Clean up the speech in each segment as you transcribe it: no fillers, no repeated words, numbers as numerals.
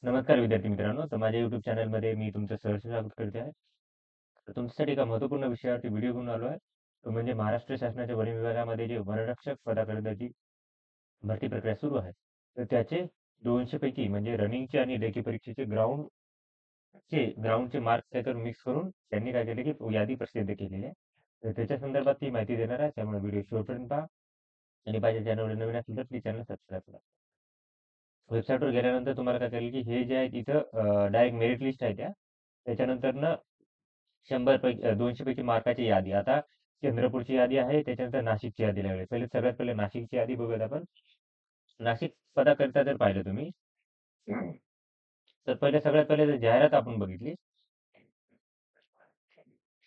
नमस्कार विद्यार्थी मित्रांनो. तर माझ्या YouTube चॅनलमध्ये मी तुमचं सहर्ष स्वागत करते आहे. तर तुमच्यासाठी एका महत्त्वपूर्ण विषयावरती व्हिडिओ घेऊन आलो आहे. तो म्हणजे महाराष्ट्र शासनाच्या वन विभागामध्ये जे वनरक्षक पदाकरिताची भरती प्रक्रिया सुरू आहे. तर त्याचे 200 पैकी म्हणजे रनिंगचे आणि लेखी परीक्षेचे ग्राउंडचे मार्क्स त्याच्यावर मिक्स करून त्यांनी काय केलं की यादी प्रसिद्ध केलेली आहे. तर त्याच्या संदर्भात ती माहिती देणार आहे. त्यामुळे व्हिडिओ शेवटपर्यंत पहा आणि माझ्या चॅनलवर नवीन असेल तर प्लीज चॅनल सबस्क्राईब करा. वेबसाईटवर गेल्यानंतर तुम्हाला काय कळेल की हे जे आहे तिथं डायरेक्ट मेरिट लिस्ट आहे त्याच्यानंतर ना 100 पैकी 200 पैकी मार्काची यादी. आता चंद्रपूरची यादी आहे, त्याच्यानंतर नाशिकची यादी लागली. सगळ्यात पहिले नाशिकची यादी बघूयात आपण. नाशिक पदाकरिता जर पाहिलं तुम्ही, तर सगळ्यात पहिले जर जाहिरात आपण बघितली.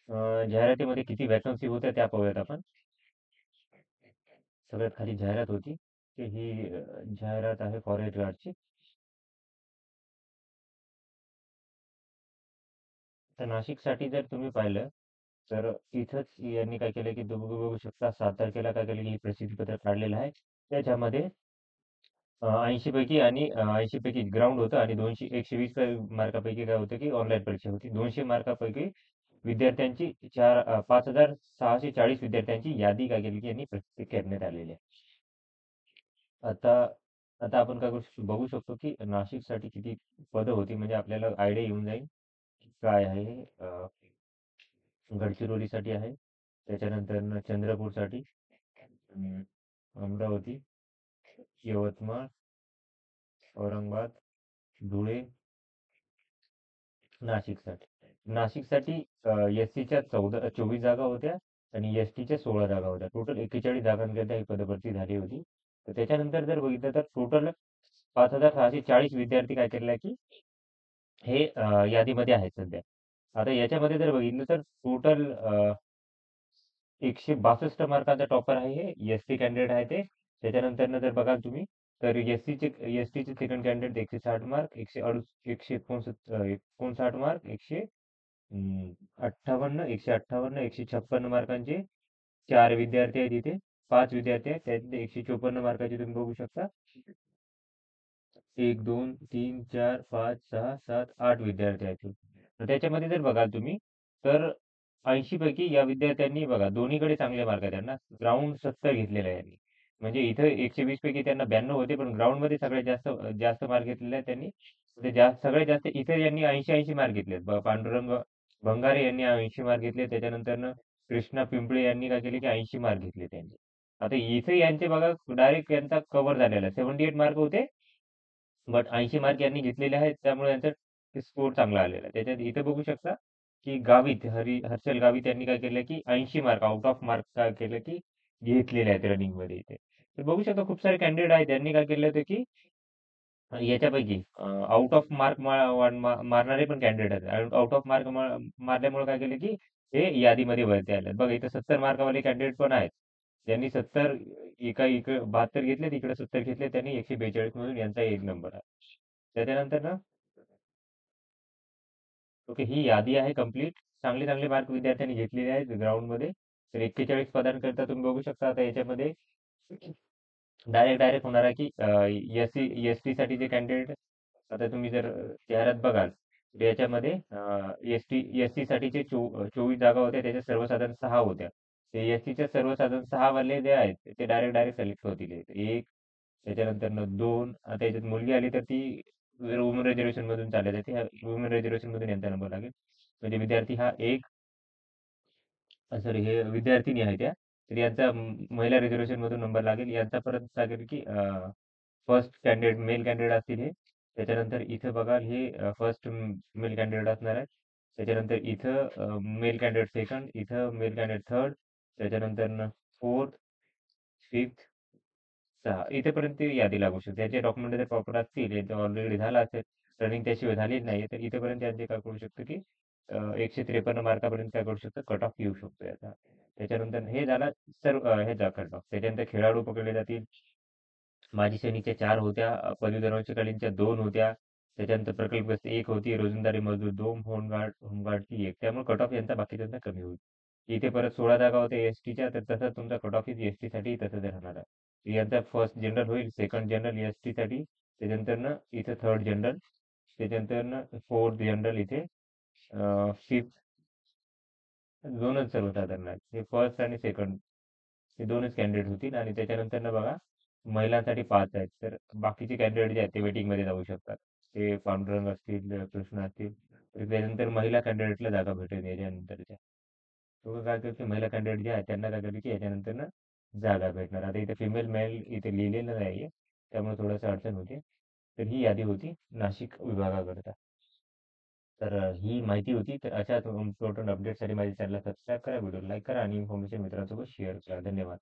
जाहिरातीमध्ये किती वॅकन्सी होत्या त्या पाहूयात आपण. सगळ्यात खाली जाहिरात होती, की ही जाहिरात आहे फॉरेस्ट गार्डची. तर नाशिकसाठी जर तुम्ही पाहिलं, तर इथंच यांनी काय केलं, की तुम्ही बघू शकता 7 तारखेला काय केलं, की हे प्रसिद्धीपत्रक काढलेलं आहे. त्याच्यामध्ये 80 पैकी आणि 80 पैकी ग्राउंड होतं आणि 120 मार्कापैकी काय होतं, की ऑनलाईन परीक्षा होती. 200 मार्कापैकी विद्यार्थ्यांची 5,640 विद्यार्थ्यांची यादी काय केली, की यांनी प्रसिद्ध करण्यात आलेली आहे. आता आता आपण काय बघू शकतो, की नाशिकसाठी किती पदं होती म्हणजे आपल्याला आयडिया येऊन जाईल, की काय आहे हे. गडचिरोलीसाठी आहे, त्याच्यानंतर चंद्रपूरसाठी, अं, अमरावती, यवतमाळ, औरंगाबाद, धुळे, नाशिकसाठी. नाशिकसाठी एस-सीच्या 24 जागा होत्या आणि एस-टीच्या 16 जागा होत्या. टोटल 41 जागांकरता ही पदभरती झाली होती. तर त्याच्यानंतर जर बघितलं तर टोटल 5,640 विद्यार्थी काय केलेले आहे, की हे यादीमध्ये आहेत सध्या. आता याच्यामध्ये जर बघितलं तर टोटल 162 मार्काचा टॉपर आहे हे एस-टी कॅन्डिडेट आहे ते. त्याच्यानंतर जर बघाल तुम्ही तर एस-टीचे सेकंड कॅन्डिडेट 160 मार्क, 159 मार्क, 58, 158, 156 मार्कांचे 4 विद्यार्थी आहेत इथे. 5 विद्यार्थी आहेत. त्यातले 154 मार्काचे तुम्ही बघू शकता. 1, 2, 3, 4, 5, 6, 7, 8 विद्यार्थी आहेत. तर त्याच्यामध्ये जर बघाल तुम्ही, तर 80 पैकी या विद्यार्थ्यांनी बघा दोन्हीकडे चांगले मार्क आहेत त्यांना. ग्राउंड 70 घेतलेले आहे यांनी. म्हणजे इथं 120 पैकी त्यांना 92 होते, पण ग्राउंडमध्ये सगळ्यात जास्त जास्त मार्क घेतलेले आहेत त्यांनी. ते सगळ्यात जास्त इथे यांनी 80-80 मार्क घेतलेत. पांडुरंग भंगारे यांनी 80 मार्क घेतले. त्याच्यानंतर कृष्णा पिंपळे यांनी काय केले, की 80 मार्क घेतले त्यांनी. आता इथे यांचे बघा डायरेक्ट यांचा कव्हर झालेला आहे. 78 मार्क होते. बट 80 मार्क यांनी घेतलेले आहेत. त्यामुळे यांचा स्कोर चांगला आलेला आहे. त्याच्यात इथे बघू शकता, की हर्षल गावित यांनी काय केलं, की 80 मार्क आउट ऑफ मार्क काय केलं, की घेतलेले आहेत रनिंगमध्ये इथे. तर बघू शकता खूप सारे कॅन्डिडेट आहेत. त्यांनी काय केलं होतं, की याच्यापैकी आउट ऑफ मार्क मारणारे पण कॅन्डिडेट आहेत. आउट ऑफ मार्क मारल्यामुळे काय केलं, की हे यादीमध्ये वरती आले. बघा इथं 70 मार्कावाले कॅन्डिडेट पण आहेत. ज्यांनी 70 इकडे 72 घेतले, तिकडे 70 घेतले. त्यांनी 142 मधून यांचा 1 नंबर आहे. त्याच्यानंतर ना ओके ही यादी आहे कंप्लीट. चांगले चांगले मार्क विद्यार्थ्यांनी घेतलेले आहेत ग्राउंडमध्ये. तर 41 पदांकरता तुम्ही बघू शकता आता याच्यामध्ये डायरेक्ट होणार आहे, की एस-टी साठी जे कॅन्डिडेट आता तुम्ही जर जाहिरात बघाल तर याच्यामध्ये एस-टी साठीचे 24 जागा होत्या, त्याच्यात सर्वसाधारण 6 होत्या. ते एस-टीच्या सर्वसाधारण 6 वाले जे आहेत ते डायरेक्ट सिलेक्ट होतील. एक त्याच्यानंतर 2 आता याच्यात मुलगी आली तर ती वुमन रिझर्वेशन मधून चालली जाते. वुमन रिझर्वेशन मधून यांचा नंबर लागेल. म्हणजे विद्यार्थी हा एक सॉरी हे विद्यार्थिनी आहे त्या. तर यांचा महिला रिझर्वेशन मधून नंबर लागेल. यांचा परत सांगेल की फर्स्ट कॅन्डिडेट मेल कॅन्डिडेट असतील हे. त्याच्यानंतर इथं बघाल हे फर्स्ट मेल कॅन्डिडेट असणार आहे. त्याच्यानंतर इथं मेल कॅन्डिडेट सेकंड, इथं मेल कॅन्डिडेट थर्ड, त्याच्यानंतर फोर्थ, फिफ्थ, 6 इथेपर्यंत ती यादी लागू शकते. त्याचे डॉक्युमेंट जर प्रॉपर असतील, यांचं ऑलरेडी झालं असेल, रनिंग त्याशिवाय झालीच नाही, तर इथेपर्यंत यांचे काय करू शकतो, की 153 मार्कापर्यंत काय करू शकतो, कट ऑफ येऊ शकतो याचा. त्याच्यानंतर हे झाला सर्व ह्याचा कट ऑफ. त्याच्यानंतर खेळाडू पकडले जातील. माजी सैनिकच्या 4 होत्या, पदवीधर अंशकालीनच्या 2 होत्या. त्याच्यानंतर प्रकल्पग्रस्त 1 होती, रोजंदारी मजदूर 2, होमगार्डची 1. त्यामुळे कट ऑफ यांचा बाकीच्यांचा कमी होईल. इथे परत 16 जागा होत्या एस-टीच्या, तर तसं तुमचा कट ऑफ एस-टीसाठी तसंच राहणार आहे. यांचा फर्स्ट जनरल होईल, सेकंड जनरल एस-टीसाठी, त्याच्यानंतर इथं थर्ड जनरल. त्याच्यानंतर फोर्थ जनरल इथे, फिफ्थ, दोनच सर्वसाधारण आहेत. हे फर्स्ट आणि सेकंड हे दोनच कॅन्डिडेट होतील. आणि त्याच्यानंतर ना बघा, महिलांसाठी 5 आहेत. तर बाकीचे कॅन्डिडेट जे आहेत ते वेटिंगमध्ये जाऊ शकतात. ते पांडुरंग असतील, कृष्ण असतील. तर त्यानंतर महिला कॅन्डिडेटला जागा भेटेल याच्यानंतरच्या. तो काय करते, महिला कॅन्डिडेट जे आहेत त्यांना काय करते की याच्यानंतर ना जागा भेटणार. आता इथे फिमेल मेल इथे लिहिलेलं नाहीये, त्यामुळे थोडंसं अडचण होते. तर ही यादी होती नाशिक विभागाकरता. तर ही माहिती होती. तर अशा इम्पॉर्टंट अपडेटसाठी माझ्या चॅनलला सबस्क्राईब करा, व्हिडिओ लाईक करा आणि इन्फॉर्मेशन मित्रांसोबत शेअर करा. धन्यवाद.